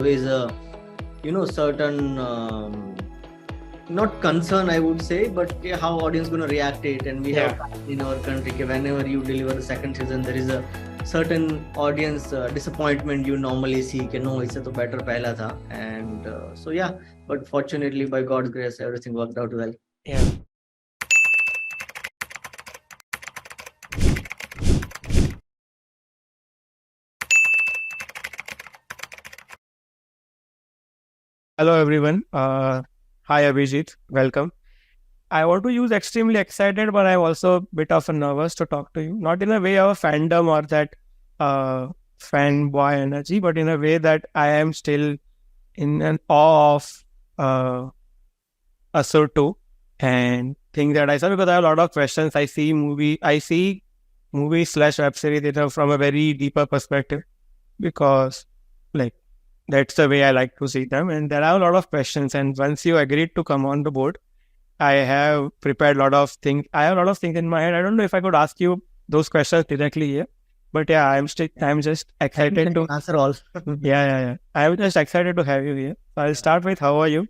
always a certain not concern, I would say, but how audience going to react it. And we have in our country whenever you deliver the second season, there is a certain audience disappointment you normally see कि no, इससे तो better पहला था. And so yeah, but fortunately by God's grace everything worked out well. Hello everyone. Hi Abhijeet. Welcome. I want to use extremely excited, but I'm also a bit of nervous to talk to you. Not in a way of fandom or that fanboy energy, but in a way that I am still in an awe of Asur 2 and things that I saw, because I have a lot of questions. I see movie/web series from a very deeper perspective, because that's the way I like to see them. And there are a lot of questions. And once you agreed to come on the board, I have prepared a lot of things. I have a lot of things in my head. I don't know if I could ask you those questions directly here. But yeah, I'm just excited to answer all. Yeah. I'm just excited to have you here. So I'll start with, how are you?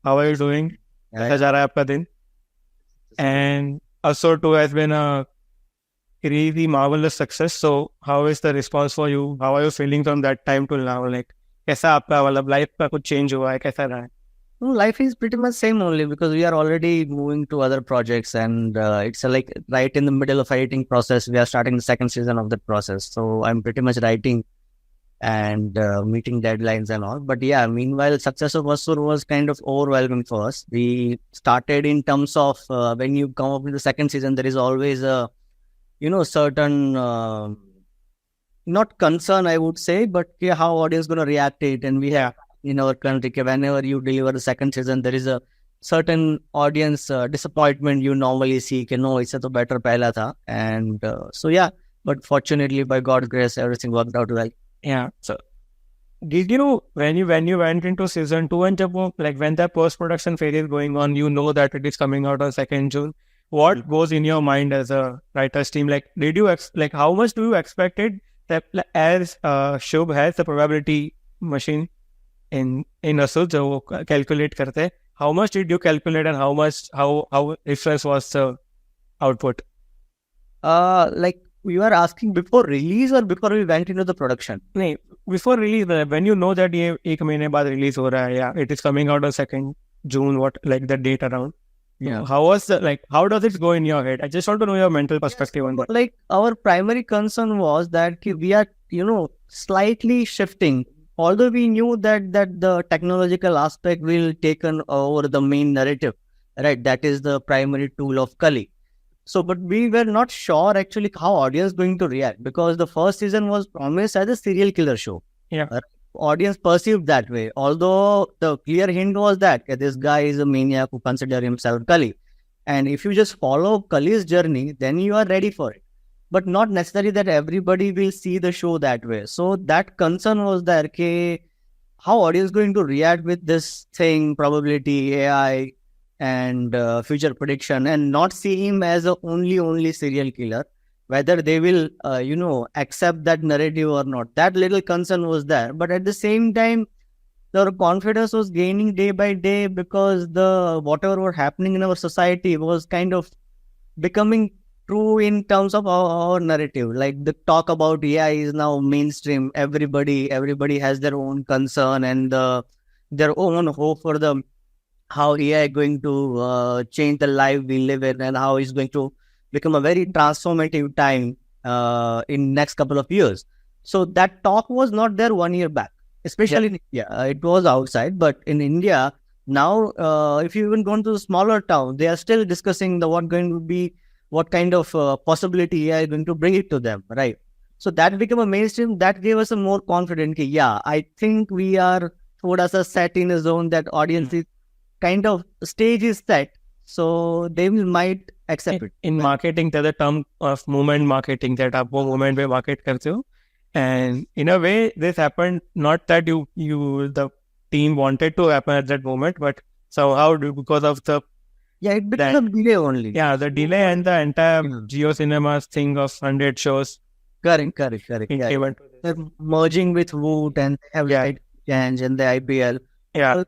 How are you doing? कैसा जा रहा है आपका दिन? And Asur 2 has been a crazy, marvelous success. So how is the response for you? How are you feeling from that time till now? कैसा आपका मतलब life का कुछ चेंज हुआ है, कैसा रहा है? Life is pretty much same only because we are already moving to other projects, and it's like right in the middle of editing process. We are starting the second season of that process. So I'm pretty much writing and meeting deadlines and all. But yeah, meanwhile, success of Asur was kind of overwhelming for us. We started in terms of when you come up with the second season, there is always a, certain not concern, I would say, but how audience going to react it. And we have in our country, whenever you deliver the second season, there is a certain audience disappointment you normally see कि no, इससे तो better पहला था. And so yeah, but fortunately by God's grace everything worked out well. Yeah. So did you, when you went into season 2 and when the post-production phase is going on, you know that it is coming out on 2nd June, what goes in your mind as a writer's team? Did you how much do you expect it that as Shubh has the probability machine in Asur जो calculate करते हैं, how much did you calculate and how difference was the output? You are asking before release or before we went into the production? नहीं, before release, when you know that ये एक महीने बाद release हो रहा है, yeah, it is coming out on 2nd June, what the date around. Yeah. How was how does it go in your head? I just want to know your mental perspective on that. Our primary concern was that we are, slightly shifting. Although we knew that the technological aspect will take over the main narrative, right? That is the primary tool of Kali. So, but we were not sure actually how audience going to react, because the first season was promised as a serial killer show. Yeah. Audience perceived that way. Although the clear hint was that this guy is a maniac who considers himself Kali. And if you just follow Kali's journey, then you are ready for it. But not necessarily that everybody will see the show that way. So that concern was there, how audience going to react with this thing, probability, AI, and future prediction, and not see him as a only serial killer, whether they will, accept that narrative or not. That little concern was there. But at the same time, their confidence was gaining day by day, because whatever was happening in our society was kind of becoming true in terms of our narrative. Like the talk about AI is now mainstream. Everybody has their own concern and their own hope for how AI is going to change the life we live in, and how it's going to become a very transformative time in next couple of years. So that talk was not there 1 year back, especially in India. It was outside, but in India now, if you even go into the smaller town, they are still discussing what kind of possibility AI is going to bring it to them, right? So that became a mainstream. That gave us a more confident. I think we are thoda sa set in a zone that audience is kind of stage is set, so they might accept it. In marketing, there's a term of moment marketing, that आप वो moment पे market करते हो. And in a way, this happened not that the team wanted to happen at that moment, but somehow because of the it becomes a delay only. Yeah, the delay and the entire Geo Cinemas thing of 100 shows. Correct. They're merging with Woot and have weekends and the IPL. Yeah.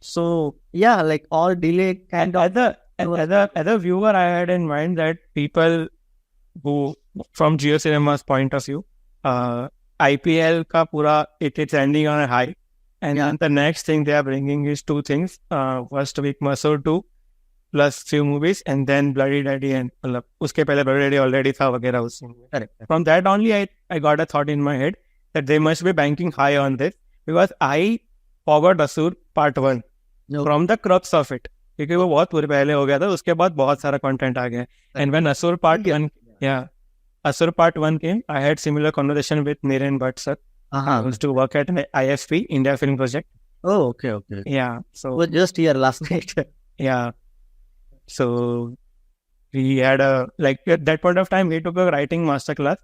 So yeah, like all delay kind of. As a viewer, I had in mind that people who, from Geo Cinema's point of view, IPL ka pura, it's ending on a high. And then the next thing they are bringing is two things. First week, Masur 2, plus few movies, and then Bloody Daddy, and uske pehle Bloody Daddy already tha वगैरह उसमें. Correct. From that only, I got a thought in my head that they must be banking high on this, because I forgot Asur Part 1 from the crux of it. क्योंकि वो बहुत पूरे पहले हो गया था, उसके बाद बहुत सारा content आ गया. And when Asur Part 1 came, I had similar conversation with Niren Bhatt sir. I used to work at an IFP, India Film Project. Oh, okay. Yeah. So was just here last night. Yeah. So we had at that point of time, we took a writing masterclass,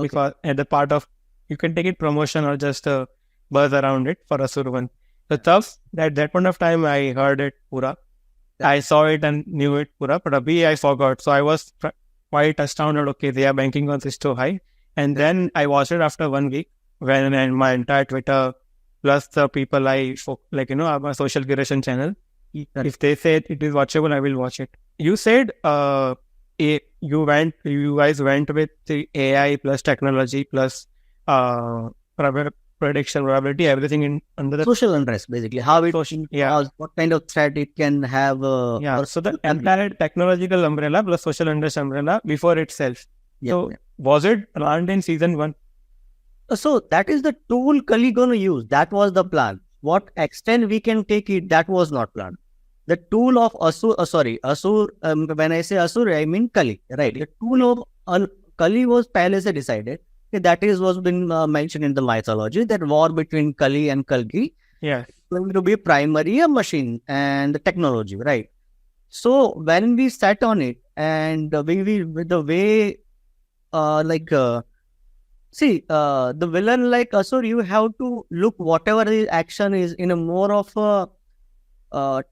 because at the part of, you can take it promotion or just a buzz around it for Asur 1. So tough, at that point of time, I heard it pura. I saw it and knew it pura, but abhi I forgot. So I was quite astounded. Okay, they are banking on this too high. And then I watched it after 1 week, when my entire Twitter, plus the people our social curation channel, if they say it is watchable, I will watch it. You said you guys went with the AI plus technology plus prediction, probability, everything under the social unrest, basically. How it, what kind of threat it can have. So the entire technological umbrella plus social unrest umbrella before itself. Was it planned in season 1? So that is the tool Kali going to use. That was the plan. What extent we can take it, that was not planned. The tool of Asur, when I say Asur, I mean Kali, right? The tool of Kali was pehle se decided. That is what's been mentioned in the mythology, that war between Kali and Kalki is going to be primary a machine and the technology, right? So when we sat on it, and with the way, the villain like Asur, you have to look whatever his action is in a more of a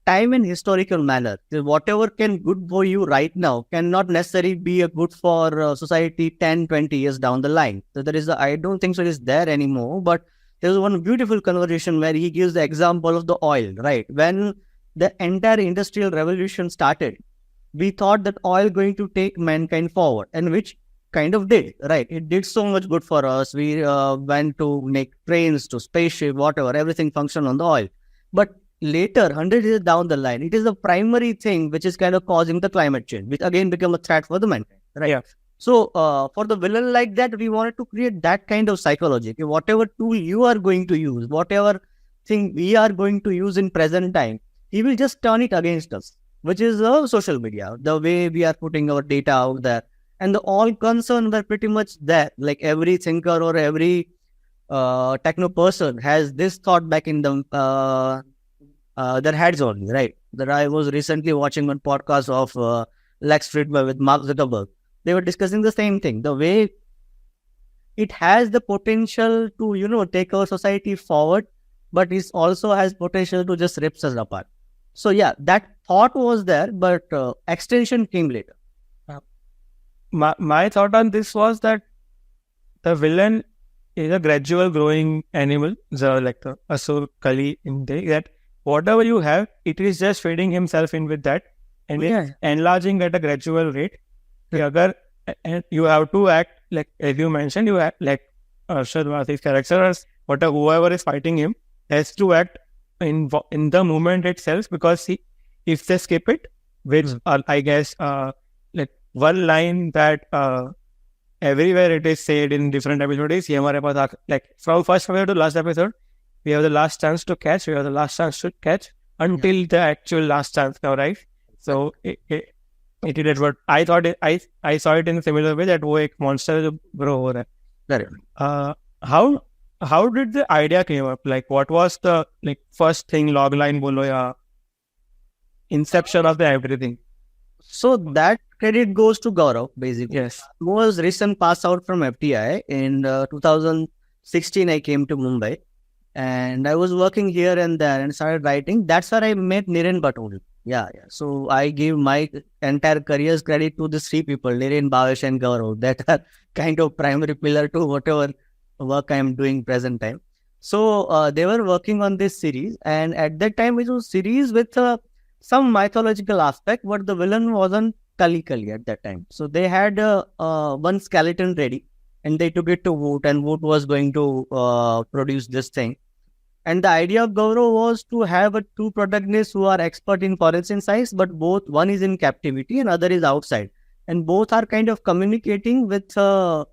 time and historical manner. Whatever can good for you right now cannot necessarily be a good for society 10, 20 years down the line. So I don't think so it is there anymore, but there's one beautiful conversation where he gives the example of the oil, right? When the entire industrial revolution started, we thought that oil going to take mankind forward, and which kind of did, right? It did so much good for us. We went to make trains, to spaceship, whatever, everything functioned on the oil. But later, 100 years down the line, it is the primary thing which is kind of causing the climate change, which again become a threat for the mankind, right? Yeah. So for the villain like that, we wanted to create that kind of psychology. Okay, whatever tool you are going to use, whatever thing we are going to use in present time, he will just turn it against us, which is social media, the way we are putting our data out there. And the all concern were pretty much there. Like every thinker or every techno person has this thought back in them, their heads only, right? That I was recently watching one podcast of Lex Fridman with Mark Zuckerberg. They were discussing the same thing. The way it has the potential to, take our society forward, but it also has potential to just rip us apart. So yeah, that thought was there, but extension came later. My thought on this was that the villain is a gradual growing animal, like the Asur Kali in there, that whatever you have, it is just feeding himself in with that, and it's enlarging at a gradual rate. And you have to act, like as you mentioned, you act like Arshad character, or whoever is fighting him has to act in the moment itself, because if they skip it, which I guess like one line that everywhere it is said in different episodes, like from first episode to last episode, we have the last chance to catch, until the actual last chance now, right? So it is what I thought. I saw it in a similar way, that wo ek monster grow ho raha hai. How did the idea came up? Like, what was the first thing, log line bolo ya inception of the everything? So that credit goes to Gaurav, basically. Yes. He was recent pass out from FTI in 2016. I came to Mumbai, and I was working here and there and started writing. That's where I met Niren Bhatt. Yeah. So I give my entire career's credit to these 3 people, Niren, Bhavesh and Gaurav, that are kind of primary pillar to whatever work I am doing present time. So they were working on this series, and at that time it was series with some mythological aspect, but the villain wasn't Kali at that time. So they had one skeleton ready, and they took it to Woot, and Woot was going to produce this thing. And the idea of Gaurav was to have two protagonists who are expert in forensic science, but both one is in captivity and other is outside, and both are kind of communicating with crime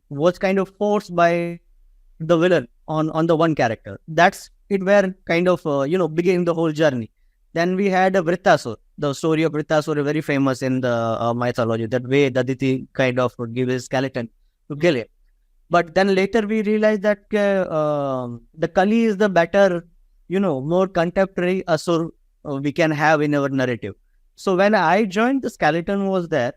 was kind of forced by the villain on the one character. That's it. Where kind of beginning the whole journey. Then we had Vrittasur. The story of Vrittasur is very famous in the mythology. That way, Aditi kind of would give his skeleton to kill him. But then later we realized that the Kali is the better, more contemporary Asur we can have in our narrative. So when I joined, the skeleton was there,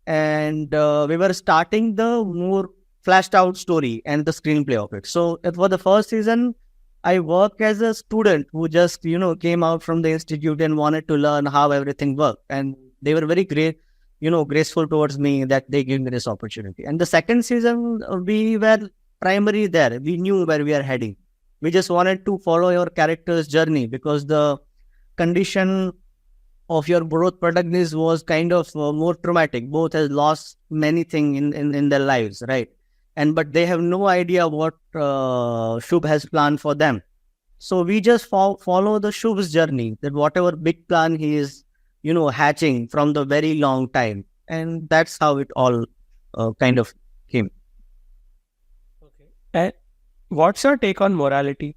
and we were starting the more flashed out story and the screenplay of it. So for the first season, I work as a student who just, came out from the institute and wanted to learn how everything worked. And they were very great, graceful towards me that they gave me this opportunity. And the second season, we were primary there. We knew where we are heading. We just wanted to follow your character's journey because the condition of your both protagonists was kind of more traumatic. Both has lost many things in their lives, right? But they have no idea what Shubh has planned for them. So we just follow the Shubh's journey, that whatever big plan he is, hatching from the very long time. And that's how it all kind of came. Okay. And what's your take on morality?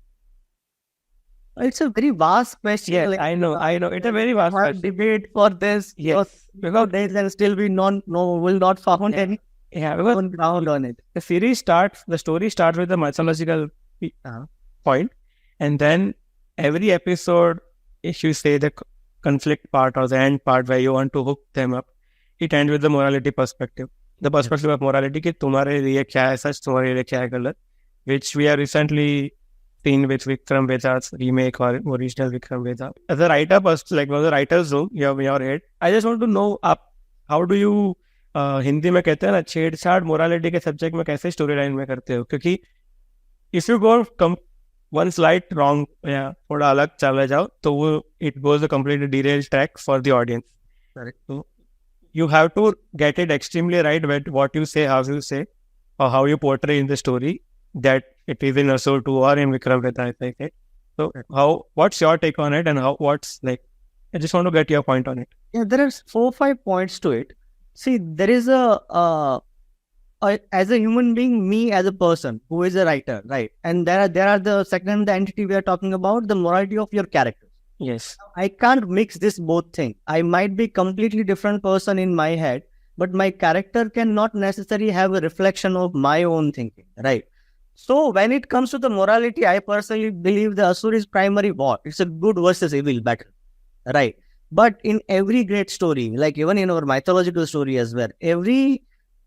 It's a very vast question. Yes, I know. It's a very vast question. Debate for this. Yes. Because there will still be will not found any ground on it. The story starts with the mythological point, and then every episode, if you say the conflict part or the end part where you want to hook them up, it ends with the morality perspective. The perspective of morality कि तुम्हारे लिए क्या है सच, तुम्हारे लिए क्या है गलत, which we have recently seen with Vikram Veda's remake or original Vikram Veda. As a writer, like was a writer's room, you have in your head. I just want to know how do you Hindi में कहते हैं ना छेड़छाड़ morality के subject में कैसे story line में करते हो, क्योंकि if you go one slide wrong या थोड़ा अलग चले जाओ तो वो it goes a completely derailed track for the audience. So you have to get it extremely right with what you say, how you say, or how you portray in the story, that it is in Asur 2 or in Vikram Veda, I think. So what's your take on it, and what's like, I just want to get your point on it. Yeah, there are 4-5 points to it. See, there is as a human being, me as a person who is a writer, right? And there are the second, the entity we are talking about, the morality of your characters. Yes. I can't mix this both things. I might be completely different person in my head, but my character cannot necessarily have a reflection of my own thinking, right? So when it comes to the morality, I personally believe the Asur is primary war. It's a good versus evil battle, right? But in every great story, like even in our mythological story as well, the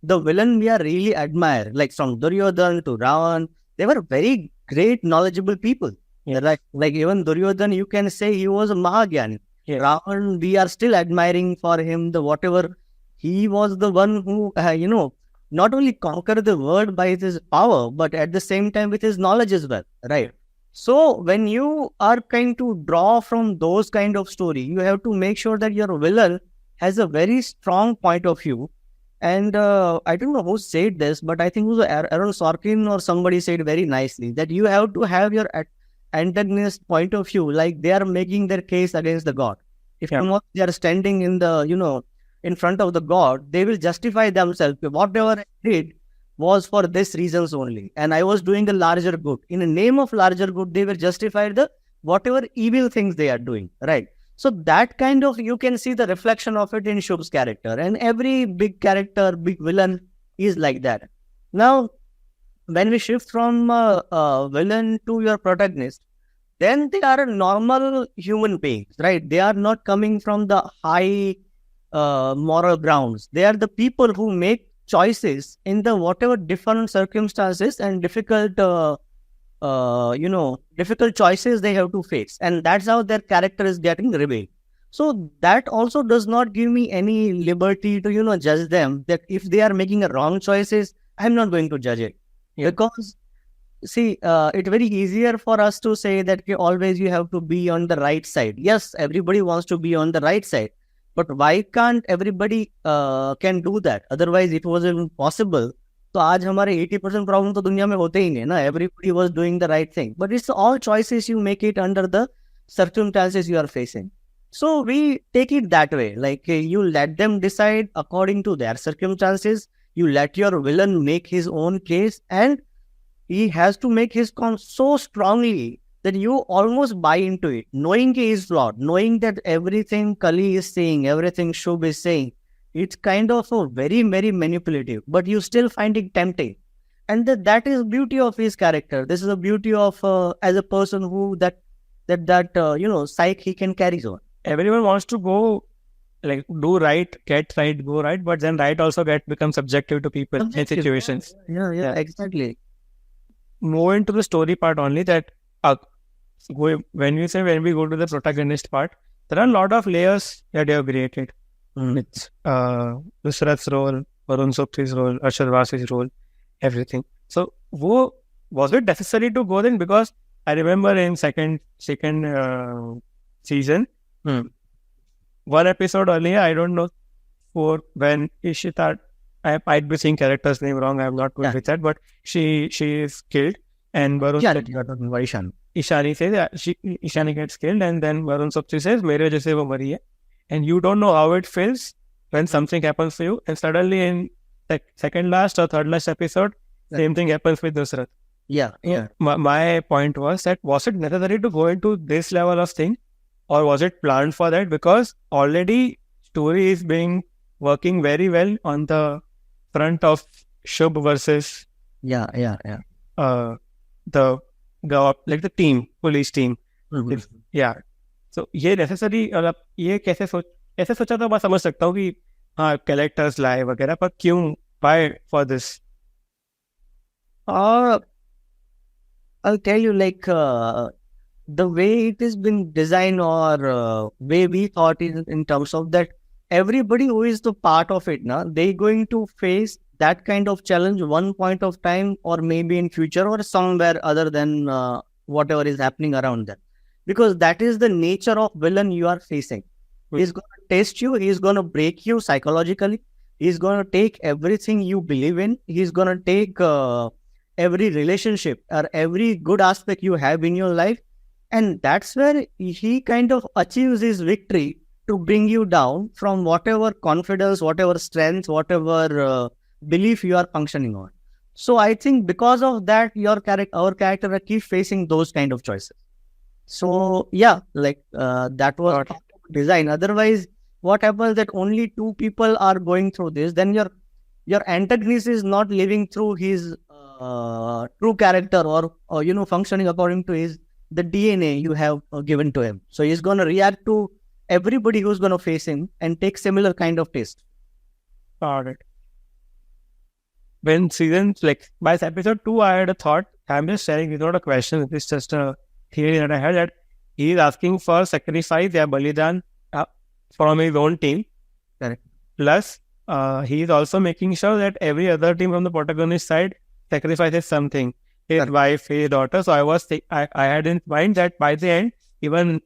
villain we are really admire, like from Duryodhan to Ravan, they were very great, knowledgeable people. Yeah, like even Duryodhan, you can say he was a Mahagyani. Yeah. Ravan, we are still admiring for him whatever he was, the one who not only conquered the world by his power, but at the same time with his knowledge as well, right? So when you are trying to draw from those kind of story, you have to make sure that your villain has a very strong point of view. And I don't know who said this, but I think it was Aaron Sorkin or somebody said very nicely that you have to have your antagonist point of view, like they are making their case against the god. If they are standing in the, in front of the god, they will justify themselves. Whatever I did was for this reasons only. And I was doing the larger good. In the name of larger good, they will justify the whatever evil things they are doing, right? So that kind of, you can see the reflection of it in Shubh's character. And every big character, big villain is like that. Now, when we shift from villain to your protagonist, then they are normal human beings, right? They are not coming from the high moral grounds. They are the people who make choices in the whatever different circumstances and difficult choices they have to face. And that's how their character is getting revealed. So that also does not give me any liberty to, judge them, that if they are making a wrong choices, I'm not going to judge it. Yeah. Because See, it's very easier for us to say that okay, always you have to be on the right side. Yes, everybody wants to be on the right side, but why can't everybody can do that? Otherwise, it wasn't possible. तो आज हमारे 80% problem तो दुनिया में होते ही नहीं ना. Everybody was doing the right thing, but it's all choices you make it under the circumstances you are facing. So we take it that way, like you let them decide according to their circumstances. You let your villain make his own case, and he has to make his con so strongly that you almost buy into it, knowing he is flawed, knowing that everything Kali is saying, everything Shubh is saying, it's kind of a very, very manipulative, but you still find it tempting. And that is beauty of his character. This is a beauty of as a person who psyche he can carry on. Everyone wants to go like do right, get right, go right, but then right also become subjective to people and situations. Yeah, exactly. Move into the story part only, that when we go to the protagonist part, there are a lot of layers that they have created. It's Nusrat's role, Varun Sobti's role, Ashar Vasi's role, everything. So was it necessary to go then? Because I remember in second season, one episode earlier, I don't know for when Ishita, I might be saying character's name wrong, I'm not good with that, but she is killed, and Varun Ishani says Ishani gets killed, and then Varun Sobti says mere jaise wo mari hai. And you don't know how it feels when something happens to you, and suddenly in second last or third last episode, same thing happens with Nusrat. Yeah. My point was that, was it necessary to go into this level of thing, or was it planned for that? Because already story is working very well on the front of Shubh versus the team, police team. Yeah. So ये necessary, ये कैसे सोचा तो मैं समझ सकता हूँ कि हाँ characters लाए वगैरह, पर क्यों, why for this? I'll tell you, like the way it has been designed, or way we thought in terms of that, everybody who is the part of it, they going to face that kind of challenge one point of time, or maybe in future, or somewhere other than whatever is happening around them. Because that is the nature of villain you are facing. He's going to test you. He's going to break you psychologically. He's going to take everything you believe in. He's going to take every relationship or every good aspect you have in your life. And that's where he kind of achieves his victory to bring you down from whatever confidence, whatever strength, whatever belief you are functioning on. So I think because of that, our character keeps facing those kind of choices. So yeah, like that was design. Otherwise, what happens that only two people are going through this, then your antagonist is not living through his true character, or functioning according to the DNA you have given to him. So he's going to react to everybody who's going to face him and take similar kind of taste. Got it. When seasons, like by episode 2, I had a thought. I'm just sharing without a question. It's just a theory that I had, that he is asking for sacrifice, balidan from his own team. Correct. Plus, he is also making sure that every other team from the protagonist side sacrifices something. His wife, his daughter. So I had in mind that by the end, even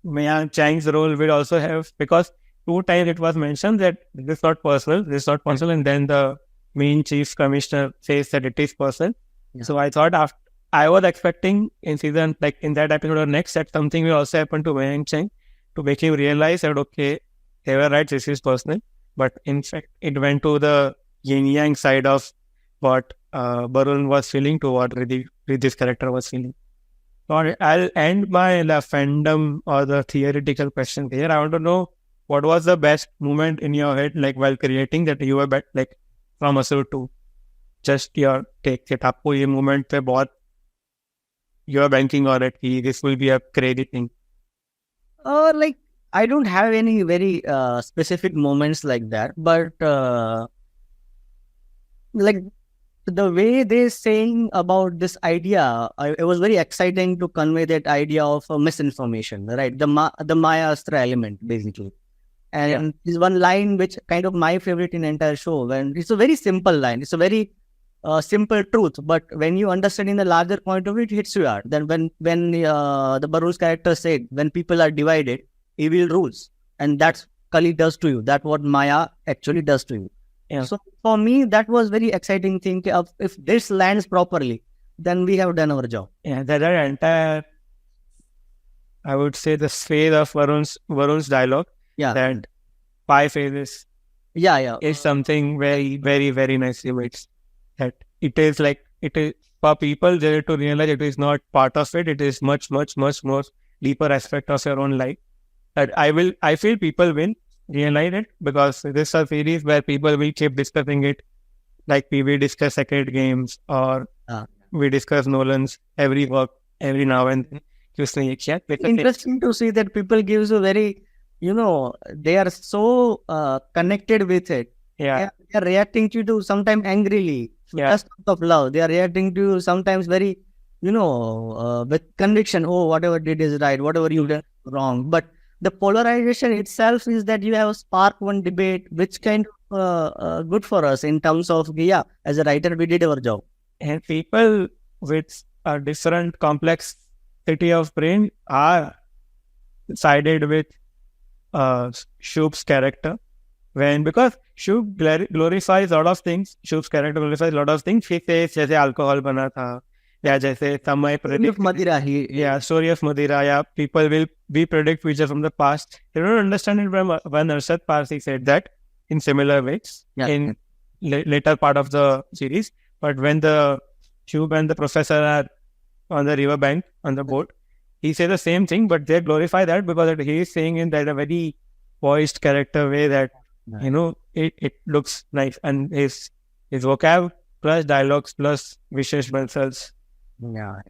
Mayank Chang's role will also have, because 2 times it was mentioned that this is not personal, and then the main chief commissioner says that it is personal. Yeah. So I thought I was expecting in season, like in that episode or next, that something will also happen to Mayank Chang to make him realize that, okay, they were right, this is personal. But in fact, it went to the yin-yang side of what Barun was feeling to what Riddhi's character was feeling. So I'll end my fandom or the theoretical question here. I want to know, what was the best moment in your head, like while creating that you were like from Asur to just your take that आपको ये moment पे बहुत you are banking on it, this will be a crazy thing. Like I don't have any very specific moments like that, but like the way they're saying about this idea, it was very exciting to convey that idea of misinformation, right? The Maya Astra element, basically. And there's one line which kind of my favorite in the entire show, when it's a very simple line. It's a very simple truth, but when you understand in the larger point of view, it hits you hard. Then when the Baru's character said, when people are divided, evil rules, and that's Kali does to you. That's what Maya actually does to you. Yeah. So for me, that was very exciting thing. If this lands properly, then we have done our job. Yeah, that entire, I would say, the phase of Varun's dialogue, Yeah, that 5 phases, yeah. is something very, very, very nicely made. That it is for people there to realize it is not part of it. It is much, much, much more deeper aspect of your own life. That I feel people will realize it, because this is a series where people will keep discussing it. Like we discuss Sacred Games, or we discuss Nolan's every work every now and then. Interesting to see that people gives a very, they are so connected with it. Yeah. They are reacting to you sometimes angrily, just out of love. They are reacting to you sometimes very, with conviction. Oh, whatever did is right, whatever you did wrong. But the polarization itself is that you have sparked one debate, which kind of good for us in terms of, as a writer, we did our job. And people with a different complexity of brain are sided with Shub's character. Because Shub glorifies a lot of things. Shub's character glorifies a lot of things. He says, जैसे alcohol बना था, या जैसे समय predict, story of Madira, yeah, people will predict future from the past. You don't understand it when Arshad Parsi said that in similar ways in later part of the series. But when the Shub and the professor are on the riverbank on the boat, he says the same thing, but they glorify that because he is saying in that a very poised character way that it looks nice, and his vocab plus dialogues plus Vishesh Bansal's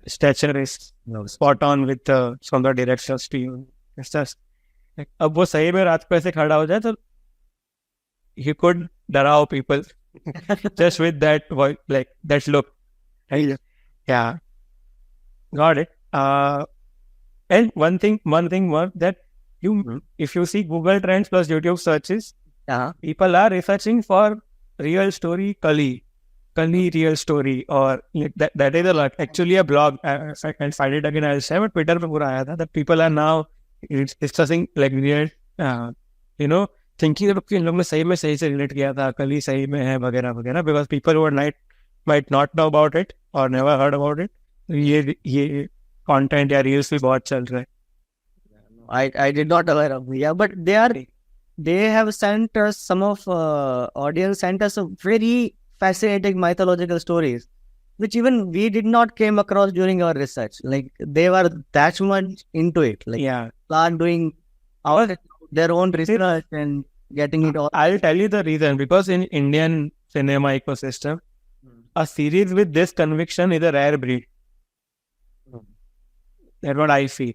stature is spot on with from the director's team. It's just like, अब वो सही में रात को ऐसे खड़ा हो जाए तो he could डराओ people just with that voice, like that look. Yeah, got it. And one thing more that if you see Google Trends plus YouTube searches, people are researching for real story Kali real story, or like that is actually a blog. If I can find it again, I'll say, but Twitter पे पूरा आया था that people are now discussing like real, thinking that इन लोग ने सही में सही से relate किया था, Kali सही में है वगैरह वगैरह, because people who might not know about it or never heard about it, ये content या reels भी बहुत चल रहा है. I did not aware of it. But they have sent us, some of audience sent us a very fascinating mythological stories, which even we did not came across during our research. Like they were that much into it. Like are doing their own research and getting it all. I'll tell you the reason, because in Indian cinema ecosystem, a series with this conviction is a rare breed. That's what I feel.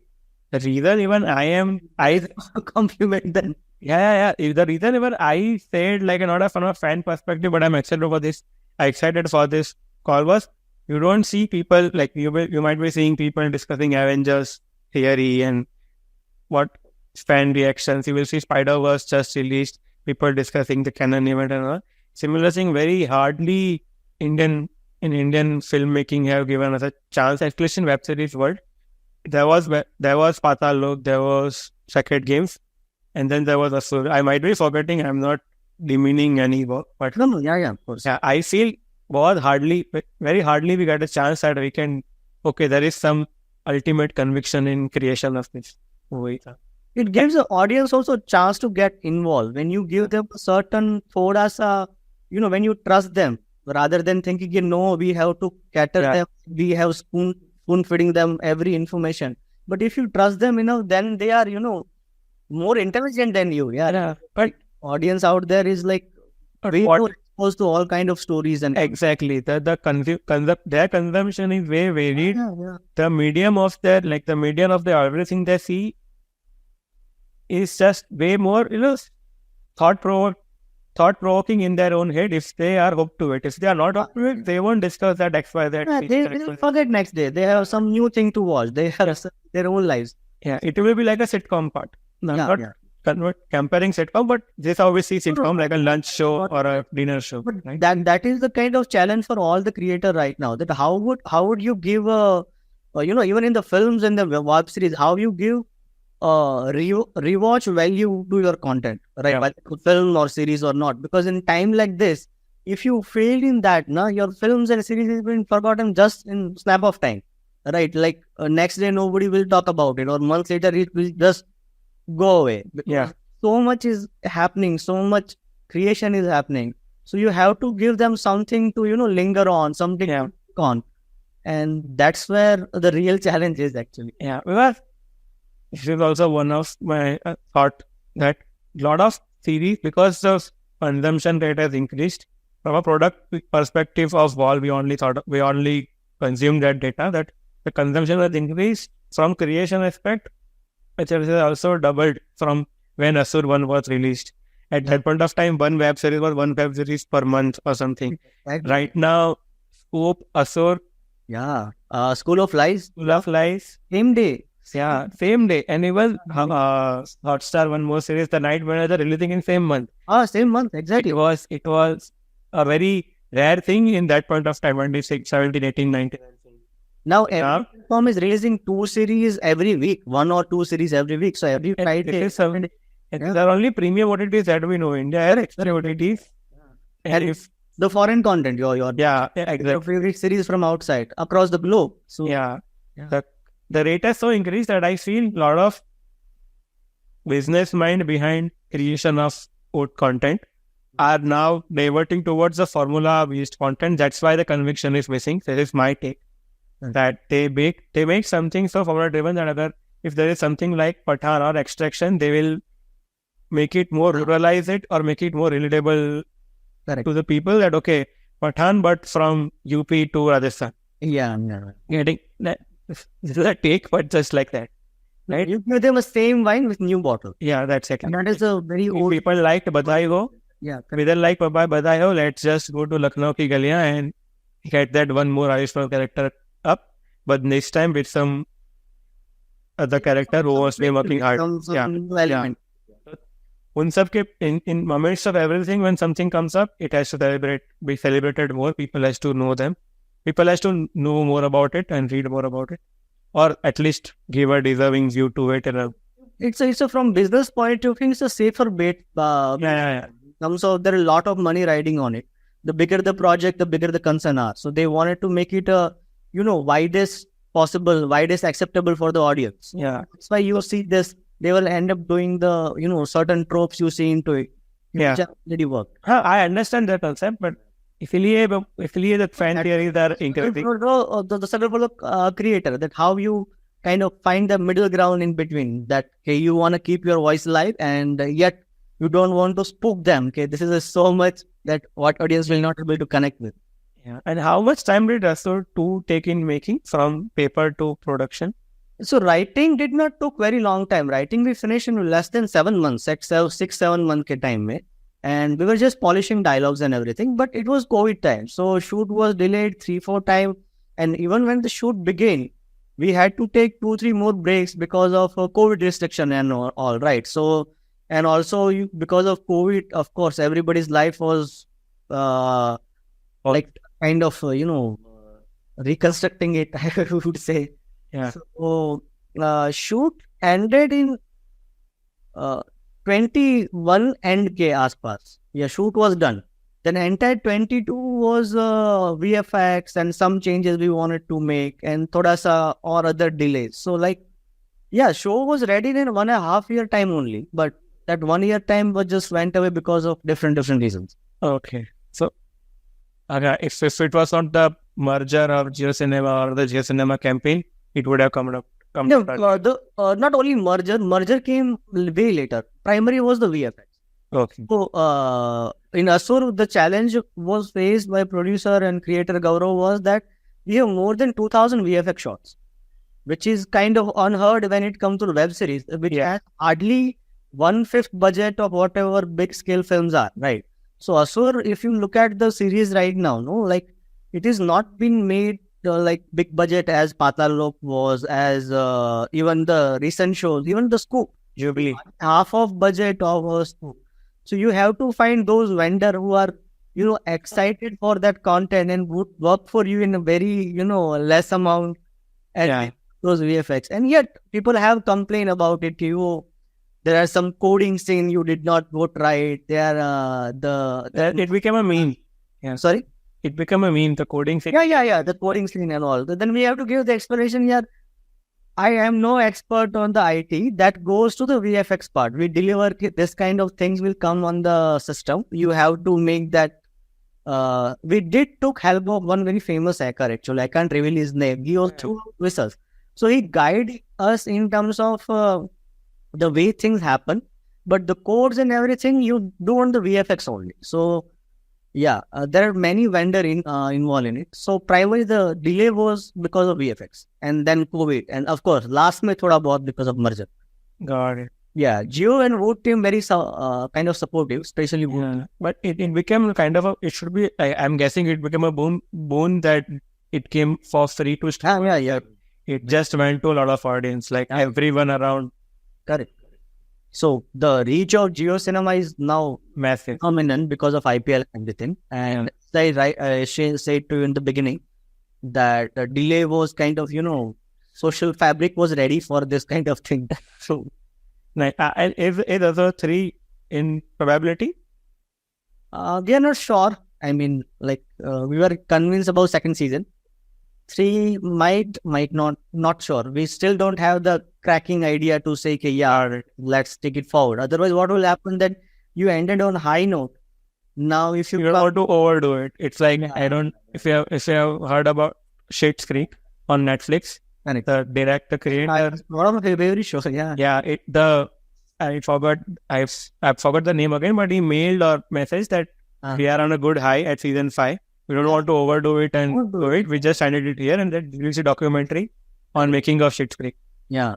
The reason even I compliment them. Yeah. The reason even I said, like, not from a fan perspective, but I'm excited for this. I excited for this call was, you don't see people like you might be seeing people discussing Avengers theory and what fan reactions. You will see Spider-Verse just released, people discussing the canon event and all. Similar thing, very hardly Indian filmmaking have given us a chance, especially in web series world. There was Patal Lok, there was Sacred Games, and then there was Asur. I might be forgetting, I'm not demeaning any work, but no, of course. Yeah, I feel very hardly we get a chance that we can, there is some ultimate conviction in creation of this movie. It gives the audience also a chance to get involved. When you give them a certain when you trust them, rather than thinking, no, we have to cater them, we have spoon feeding them every information. But if you trust them, then they are, more intelligent than you. But audience out there is like way more exposed to all kind of stories and exactly their consumption is way varied. The medium of everything they see is just way more, thought-provoking in their own head if they are hooked to it. If they are not hooked to it, they won't discuss that XYZ. They will forget next day. They have some new thing to watch. They have their own lives. Yeah, it will be like a sitcom part. comparing sitcom, but this how we see sitcom like a lunch show or a dinner show. But Right? that is the kind of challenge for all the creator right now. That how would you give even in the films and the web series, how you give rewatch value to your content, right? Yeah. Whether it's film or series or not. Because in time like this, if you failed in that, your films and series has been forgotten just in snap of time, right? Like next day nobody will talk about it, or months later it will just go away. Because Yeah. so much is happening, so much creation is happening. So you have to give them something to linger on, something Yeah. to work on, and that's where the real challenge is actually. Yeah, because this is also one of my thought that lot of series, because the consumption rate has increased from a product perspective of Wall, we only consume that data, that the consumption has increased from creation aspect, which has also doubled from when Asur 1 was released. At that point of time, one web series per month or something. Exactly. Right now, Scoop, Asur, Yeah. School of Lies, School of Lies, same day. yeah, same day. And even Hotstar, one more series, The Night Manager, releasing in same month. Same month, exactly. It was a very rare thing in that point of time, 26, 17, 18, 19. Now every platform is releasing 2 series every week, 1 or 2 series every week. So every Friday. There are only premium OTTs that we know. India has extra OTTs. And if the foreign content, your exactly. favorite series from outside across the globe. So the rate has so increased that I feel a lot of business mind behind creation of content are now diverting towards the formula-based content. That's why the conviction is missing. That is my take. That they make something so formula-driven that if there is something like Pathan or Extraction, they will make it more ruralize it or make it more relatable to the people. That okay, Pathan, but from UP to Rajasthan. Yeah. Getting that. This is a take, but just like that. Right? You give them the same wine with new bottle. Yeah, that's it. And that is a very old. People liked Badai Ho. Yeah. We then like Badai Ho. Let's just go to Lucknow ki galiyan and get that one more Ayushmann character up. But this time with some other character who was working hard. Element. Un sabke in moments of everything, when something comes up, it has to be celebrated more. People has to know them. People has to know more about it and read more about it, or at least give a deserving view to it. It's a from business point of view, it's a safer bet. So there is a lot of money riding on it. The bigger the project, the bigger the concern are. So they wanted to make it a widest acceptable for the audience. Yeah, that's why you see this. They will end up doing the certain tropes you see into it. Yeah, really work. I understand that concept, but affiliate fan theories are incredible. The cerebral creator, that how you kind of find the middle ground in between, that hey, you want to keep your voice alive and yet you don't want to spook them. Okay, this is so much that what audience will not be able to connect with. Yeah, and how much time did Asur 2 take in making from paper to production? So writing did not took very long time. Writing we finished in less than 7 months, 6-7 month ke time mein. And we were just polishing dialogues and everything, but it was COVID time. So shoot was delayed 3-4 times. And even when the shoot began, we had to take 2-3 more breaks because of COVID restriction and all, right? So, and also because of COVID, of course, everybody's life was like kind of, reconstructing it, I would say. Yeah. So shoot ended in 21 end ke aspas. Yeah, shoot was done. Then entire 22 was VFX and some changes we wanted to make and thoda sa or other delays. So show was ready in 1.5 year time only, but that 1 year time was just went away because of different reasons. Okay. So if it was not the merger of JioCinema or the JioCinema campaign, it would have come up. Not only merger came way later. Primary was the VFX. Okay. So in Asur, the challenge was faced by producer and creator Gaurav was that we have more than 2,000 VFX shots, which is kind of unheard when it comes to web series, which has hardly 1/5 budget of whatever big scale films are, right? So Asur, if you look at the series right now, it is not been made big budget as Patal Lok was, as even the recent shows, even the Scoop. Jubilee. half of budget of a school. So you have to find those vendor who are, excited for that content and would work for you in a very, less amount and Yeah. those VFX. And yet people have complained about it. There are some coding scene you did not vote right. There It became a meme. Yeah. sorry. It became a meme, the coding thing. Yeah. The coding scene and all. Then we have to give the explanation here. I am no expert on the IT. That goes to the VFX part. We deliver this kind of things will come on the system. You have to make that. We did took help of one very famous hacker actually. I can't reveal his name. He also with us. So he guided us in terms of the way things happen. But the codes and everything you do on the VFX only. So yeah, there are many vendor involved in it. So primarily the delay was because of VFX and then COVID. And of course, last में थोड़ा बहुत because of merger. Got it. Yeah, Geo and Wood team very kind of supportive, especially Wood. Yeah. But it became kind of it should be, I'm guessing it became a boon that it came for free to start. Yeah. It just went to a lot of audience, like everyone around. Correct. So the reach of Geo Cinema is now Massive. phenomenal because of IPL and everything. And I said to you in the beginning that the delay was kind of, social fabric was ready for this kind of thing. So Like, is other 3 in probability? we are not sure. I mean, we were convinced about second season. 3 might not sure. We still don't have the cracking idea to say, okay, yeah, let's take it forward. Otherwise, what will happen that you ended on high note. Now, if you don't want to overdo it. It's like, I don't, if you have heard about Shit's Creek on Netflix, the director, creator. One of my favorite shows, yeah. Yeah, I forgot the name again, but he mailed or message that we are on a good high at season 5. We don't want to overdo it and do it. We just ended it here and then release a documentary on making of Shit's Creek. Yeah.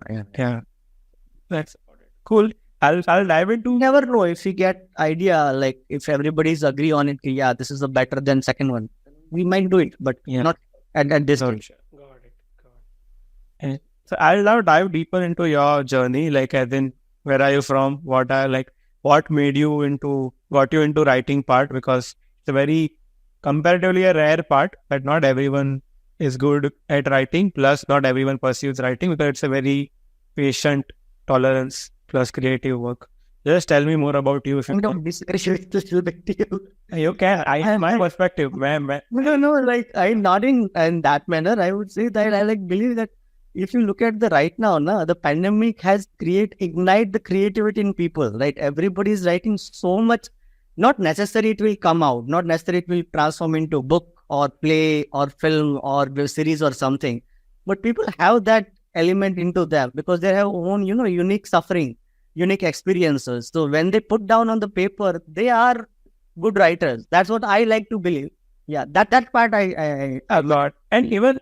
That's cool. I'll dive into. You never know if we get idea, like if everybody's agree on it, yeah, this is a better than second one. We might do it, but not at this stage. Got it. So I'll now dive deeper into your journey, like as in where are you from, what got you into writing part, because it's a very comparatively a rare part that not everyone is good at writing, plus not everyone pursues writing because it's a very patient tolerance plus creative work. Just tell me more about you. If you don't disagree with a little bit to you. You can. I have my perspective. No, like I'm not in that manner. I would say that I believe that if you look at the right now, the pandemic has ignite the creativity in people. Right, everybody is writing so much. Not necessary it will come out. Not necessary it will transform into book or play or film or series or something. But people have that element into them because they have own, unique suffering, unique experiences. So when they put down on the paper, they are good writers. That's what I like to believe. Yeah, that part I a lot. And even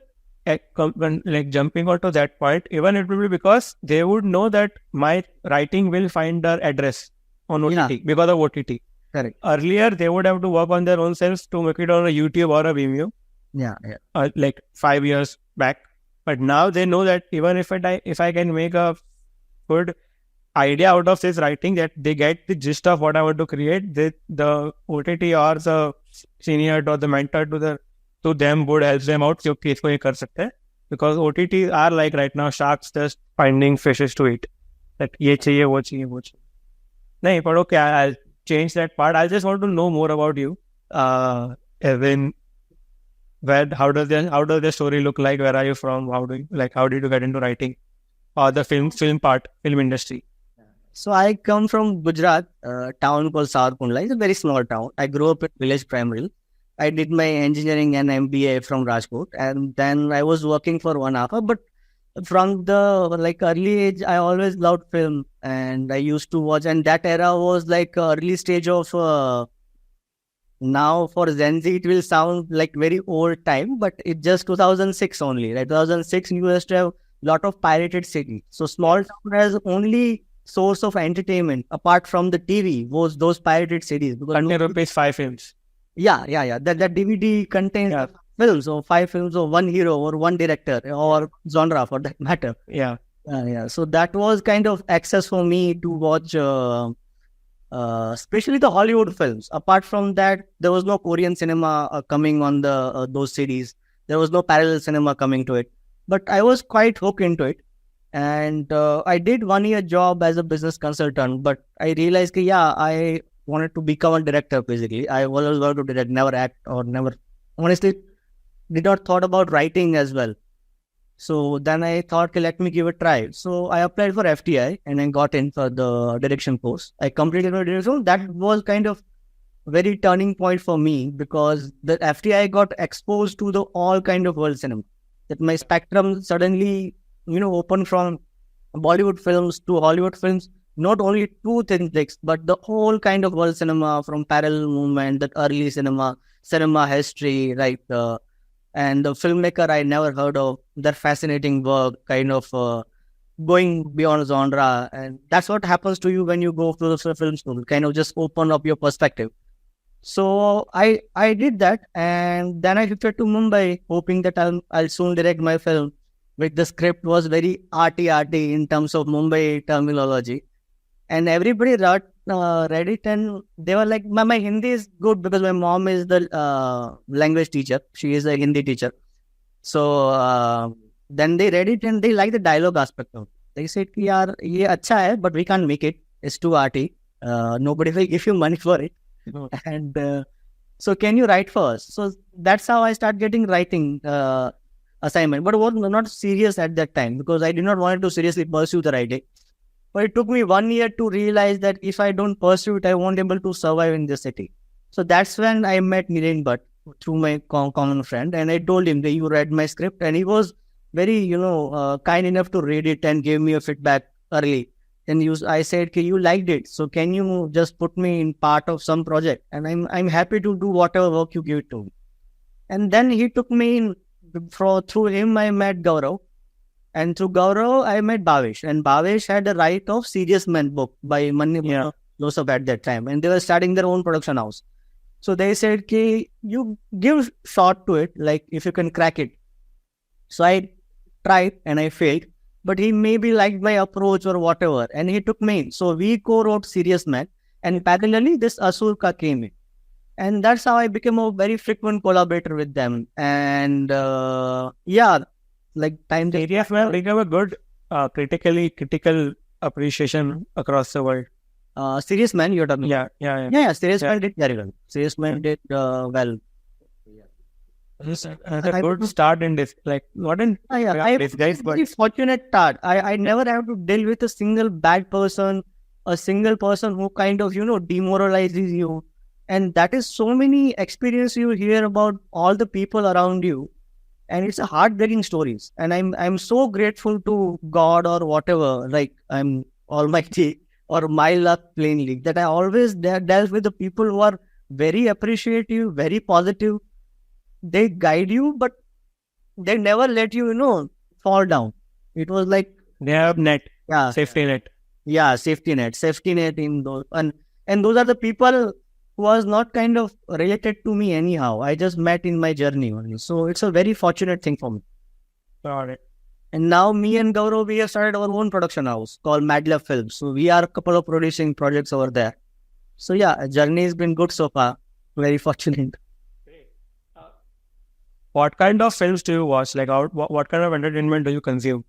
when jumping onto that point, even it will be because they would know that my writing will find their address on OTT because of OTT. Correct. Earlier, they would have to work on their own selves to make it on a YouTube or a Vimeo. Yeah. 5 years back. But now they know that even if I can make a good idea out of this writing, that they get the gist of what I want to create, the OTT or the senior or the mentor to them would help them out. Because OTTs are like right now sharks just finding fishes to eat. That ye chahiye, wo chahiye, wo chahiye. Nahin, but okay, I'll change that part. I just want to know more about you. How does the story look like? Where are you from? How did you get into writing or the film industry? So I come from Gujarat, a town called Sawarkundla. It's a very small town. I grew up in village primary. I did my engineering and MBA from Rajkot, and then I was working for 1.5 years. But from the early age, I always loved film, and I used to watch. And that era was early stage of. Now for Gen Z, it will sound like very old time, but it's just 2006 only. Right, 2006, you used to have a lot of pirated cities. So small town has only source of entertainment apart from the TV was those pirated cities. Because 5 films. Yeah. That DVD contains films or 5 films or one hero or one director or genre for that matter. Yeah. Yeah. So that was kind of access for me to watch, especially the Hollywood films. Apart from that, there was no Korean cinema coming on the those CDs. There was no parallel cinema coming to it. But I was quite hooked into it. And I did 1 year job as a business consultant. But I realized, yeah, I wanted to become a director, basically. I always wanted to direct, never act, or never, honestly, did not thought about writing as well. So then I thought, okay, let me give it a try. So I applied for FTI and I got in for the direction course. I completed my direction. That was kind of very turning point for me, because the FTI got exposed to the all kind of world cinema. That my spectrum suddenly, opened from Bollywood films to Hollywood films. Not only two things, but the whole kind of world cinema, from parallel movement, that early cinema history, right? And the filmmaker I never heard of, their fascinating work, kind of going beyond genre. And that's what happens to you when you go to the film school, kind of just open up your perspective. So I did that, and then I shifted to Mumbai, hoping that I'll soon direct my film. With the script was very arty in terms of Mumbai terminology, and everybody read it, and they were like, my Hindi is good, because my mom is the language teacher. She is a Hindi teacher. So then they read it and they like the dialogue aspect of it. They said, yaar, ye acha hai, but we can't make it. It's too arty. Nobody will give you money for it. And so can you write for us? So that's how I start getting writing assignment. But it was not serious at that time, because I did not want to seriously pursue the writing. But it took me 1 year to realize that if I don't pursue it, I won't be able to survive in this city. So that's when I met Niren Bhatt through my common friend. And I told him that you read my script. And he was very, kind enough to read it and gave me a feedback early. And I said, okay, you liked it. So can you just put me in part of some project? And I'm happy to do whatever work you give it to me. And then he took me in. Through him, I met Gaurav. And through Gaurav, I met Bhavesh. And Bhavesh had a right of Serious Man book by Manni Joseph at that time. And they were starting their own production house. So they said, okay, you give shot to it, like if you can crack it. So I tried and I failed. But he maybe liked my approach or whatever. And he took me in. So we co-wrote Serious Man. And parallelly, this Asur ka came in. And that's how I became a very frequent collaborator with them. And like time. Serious Man became a good critical appreciation across the world. Serious Man, you're talking. Yeah. Serious Man did very well. Serious Man did well. A good start in this. Like, what in this guy's very fortunate start. I never have to deal with a single bad person, a single person who kind of demoralizes you. And that is so many experience you hear about all the people around you. And it's a heartbreaking stories. And I'm so grateful to God or whatever, like I'm almighty or my luck plainly, that I always dealt with the people who are very appreciative, very positive. They guide you, but they never let you, fall down. It was like they have net. Yeah. Safety net. Yeah, safety net in those. And those are the people who was not kind of related to me anyhow. I just met in my journey only. So it's a very fortunate thing for me. Got it. And now me and Gaurav, we have started our own production house called Madlab Films. So we are a couple of producing projects over there. So yeah, journey has been good so far. Very fortunate. What kind of films do you watch? Like, what kind of entertainment do you consume?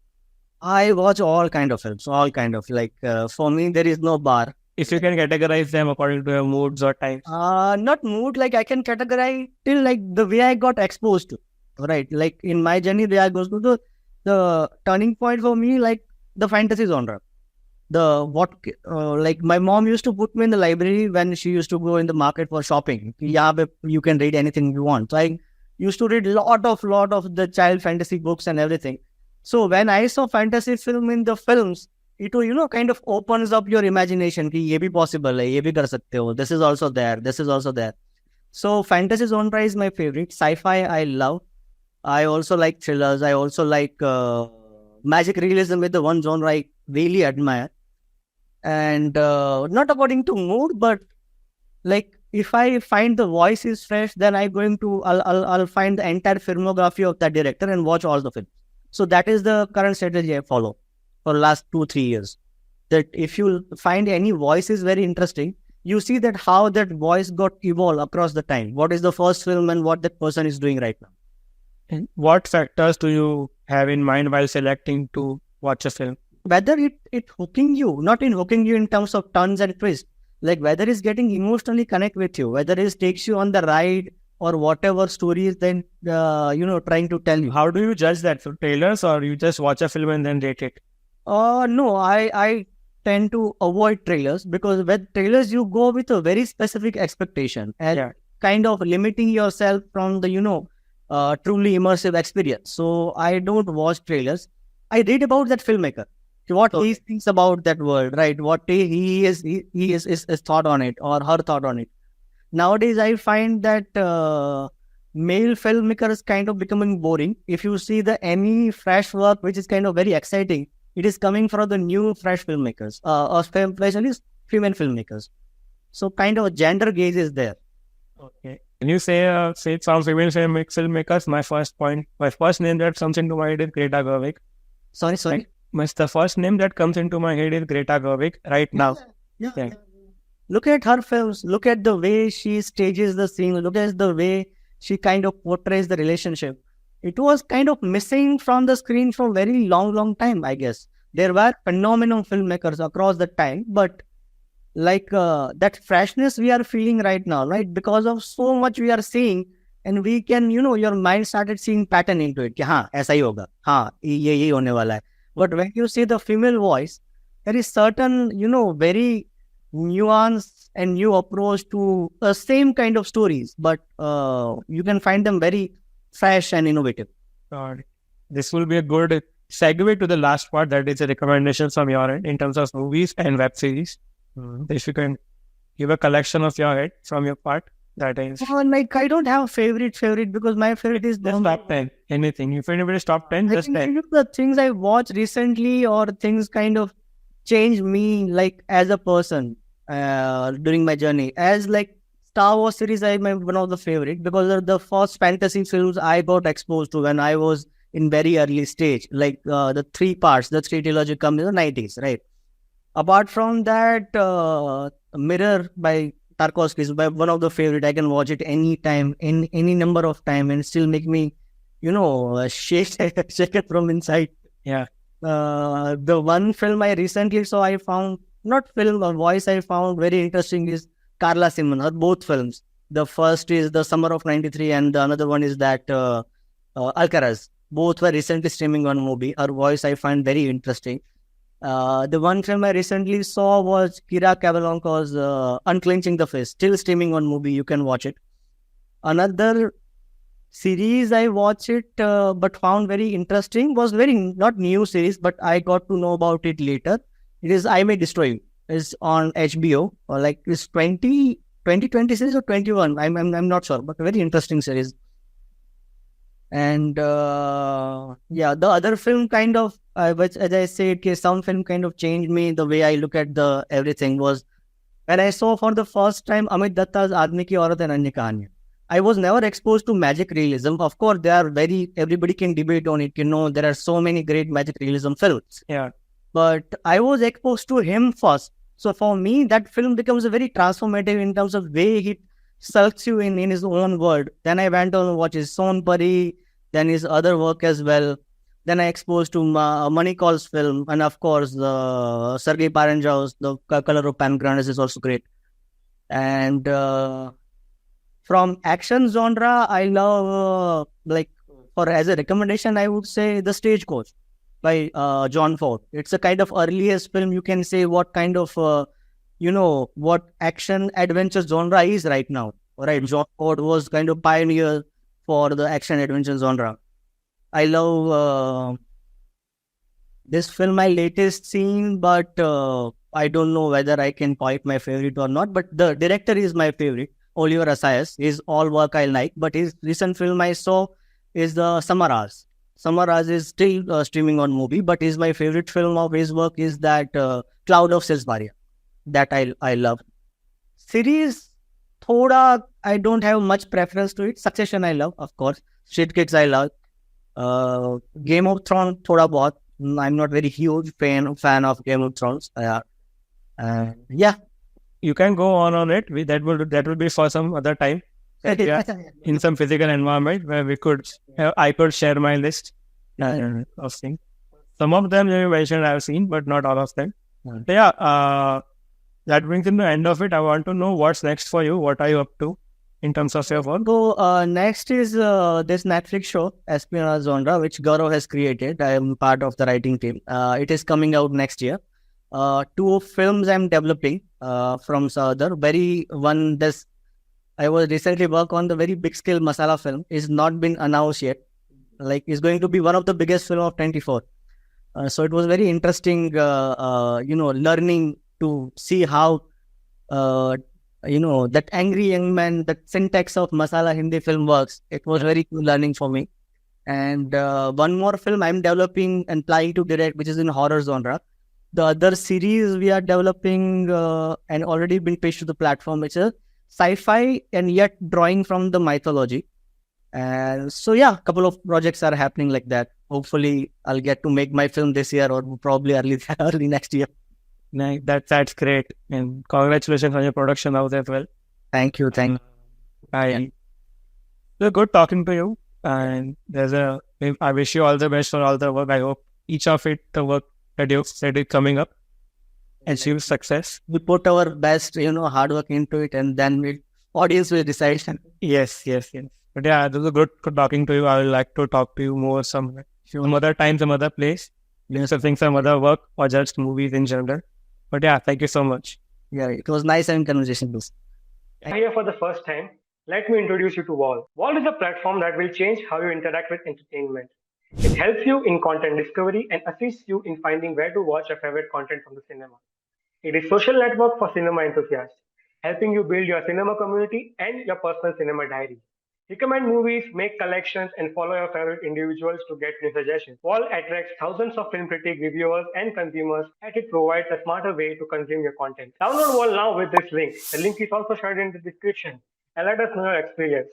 I watch all kind of films, all kind of, like, for me, there is no bar. If you can categorize them according to your moods or times. Not mood, like I can categorize till like the way I got exposed to, right? Like in my journey, the way I goes to the turning point for me, like the fantasy genre. Like my mom used to put me in the library when she used to go in the market for shopping. Yeah, you can read anything you want. So I used to read lot of the child fantasy books and everything. So when I saw fantasy film in the films, it will, kind of opens up your imagination. Ki ye bhi possible hai, ye bhi kar sakte ho. This is also there. This is also there. So fantasy genre is my favorite. Sci-fi I love. I also like thrillers. I also like magic realism with the one genre I really admire. And not according to mood, but like if I find the voice is fresh, then I'll find the entire filmography of that director and watch all the films. So that is the current strategy I follow. for last 2-3 years. That if you find any voice is very interesting, you see that how that voice got evolved across the time. What is the first film and what that person is doing right now. And what factors do you have in mind while selecting to watch a film? Whether it hooking you, not in hooking you in terms of turns and twists, like whether it's getting emotionally connect with you, whether it takes you on the ride or whatever story is then trying to tell you. How do you judge that? Through trailers, or you just watch a film and then rate it? No, I tend to avoid trailers, because with trailers you go with a very specific expectation and kind of limiting yourself from the truly immersive experience. So I don't watch trailers. I read about that filmmaker, what he thinks about that world, right? What he is thought on it, or her thought on it. Nowadays, I find that male filmmaker is kind of becoming boring. If you see any fresh work, which is kind of very exciting, it is coming from the new fresh filmmakers, or especially female filmmakers. So kind of a gender gaze is there. Okay. Can you say some female filmmakers? My first name that comes into my head is Greta Gerwig. Sorry. The first name that comes into my head is Greta Gerwig right now. Yeah. Look at her films. Look at the way she stages the scene. Look at the way she kind of portrays the relationship. It was kind of missing from the screen for a very long time, I guess. There were phenomenal filmmakers across the time, but like that freshness we are feeling right now, right? Because of so much we are seeing, and we can, your mind started seeing pattern into it. हाँ, ऐसा ही होगा. हाँ, ये होने वाला है. But when you see the female voice, there is certain, very nuanced and new approach to the same kind of stories, but you can find them very fresh and innovative. This will be a good segue to the last part, that is a recommendation from your end in terms of movies and web series. If you can give a collection of your head from your part, that is. I don't have favorite because my favorite is just top 10. Anything. If anybody is top 10, just 10. The things I watched recently or things kind of changed me like as a person during my journey. As like Star Wars series, I'm one of the favorite because of the first fantasy films I got exposed to when I was in very early stage. Like the 3 parts, the 3 trilogy come in the 90s, right? Apart from that, Mirror by Tarkovsky is one of the favorite. I can watch it anytime, in any number of time, and still make me, shake it from inside. Yeah. The one film I recently saw, I found, not film, a voice I found very interesting is Carla Simon. Her both films. The first is The Summer of '93, and the another one is that Alcaraz. Both were recently streaming on Mubi. Her voice I find very interesting. The one film I recently saw was Kira Kavalonka's Unclenching the Fist, still streaming on Mubi. You can watch it. Another series I watched it but found very interesting was not new series, but I got to know about it later. It is I May Destroy You. It's on HBO, or like it's 2020 series or 21. I'm not sure, but a very interesting series. And the other film kind of, which as I said, some film kind of changed me the way I look at the everything was when I saw for the first time Amit Datta's Aadmi Ki Aurat and Anya Kahaniyan. I was never exposed to magic realism. Of course, everybody can debate on it. There are so many great magic realism films. Yeah. But I was exposed to him first. So for me, that film becomes a very transformative in terms of way he sulks you in his own world. Then I went on to watch his Sonpari, then his other work as well. Then I exposed to Manikal's film, and of course, Sergei Paranjau's The Color of Pomegranate is also great. And from action genre, I love, as a recommendation, I would say The Stagecoach by John Ford. It's a kind of earliest film, you can say, what kind of, what action adventure genre is right now. Right, John Ford was kind of pioneer for the action adventure genre. I love this film, my latest scene, but I don't know whether I can call it my favorite or not. But the director is my favorite, Oliver Assayas. His all work I like, but his recent film I saw is the Samaras. Samaras is still streaming on Mubi, but is my favorite film of his work is that Cloud of Sisbaria. That I love. Series, thoda, I don't have much preference to it. Succession I love, of course. Shit Kids I love. Game of Thrones, thoda bahut. I'm not very huge fan of Game of Thrones. Yeah. You can go on it. That will be for some other time. Yeah, in some physical environment where I could share my list of things. Some of them you mentioned I've seen, but not all of them. So yeah, that brings in the end of it. I want to know what's next for you. What are you up to in terms of your work? So next is this Netflix show, Espionage Genre, which Gaurav has created. I am part of the writing team. It is coming out next year. Two films I'm developing from Saudar. I was recently work on the very big scale masala film. Is not been announced yet. Like, it's going to be one of the biggest film of 24. So it was very interesting, learning to see how, that angry young man, that syntax of masala Hindi film works. It was very cool learning for me. And one more film I'm developing and planning to direct, which is in horror genre. The other series we are developing and already been pitched to the platform, which is sci-fi and yet drawing from the mythology. And so, yeah, a couple of projects are happening like that. Hopefully, I'll get to make my film this year or probably early next year. That's great, and congratulations on your production house as well. Thank you. So good talking to you, and I wish you all the best for all the work. I hope each of it, the work that you've said is coming up, achieve success. We put our best, hard work into it, and then audience will decide. Yes. But yeah, this was good talking to you. I would like to talk to you more some other time, some other place, discussing some other work or just movies in general. But yeah, thank you so much. Yeah, it was nice having conversation. Here for the first time, let me introduce you to Wall. Wall is a platform that will change how you interact with entertainment. It helps you in content discovery and assists you in finding where to watch your favorite content from the cinema. It is a social network for cinema enthusiasts, helping you build your cinema community and your personal cinema diary. Recommend movies, make collections, and follow your favorite individuals to get new suggestions. Wall attracts thousands of film critic reviewers and consumers, and it provides a smarter way to consume your content. Download Wall now with this link. The link is also shared in the description. And let us know your experience.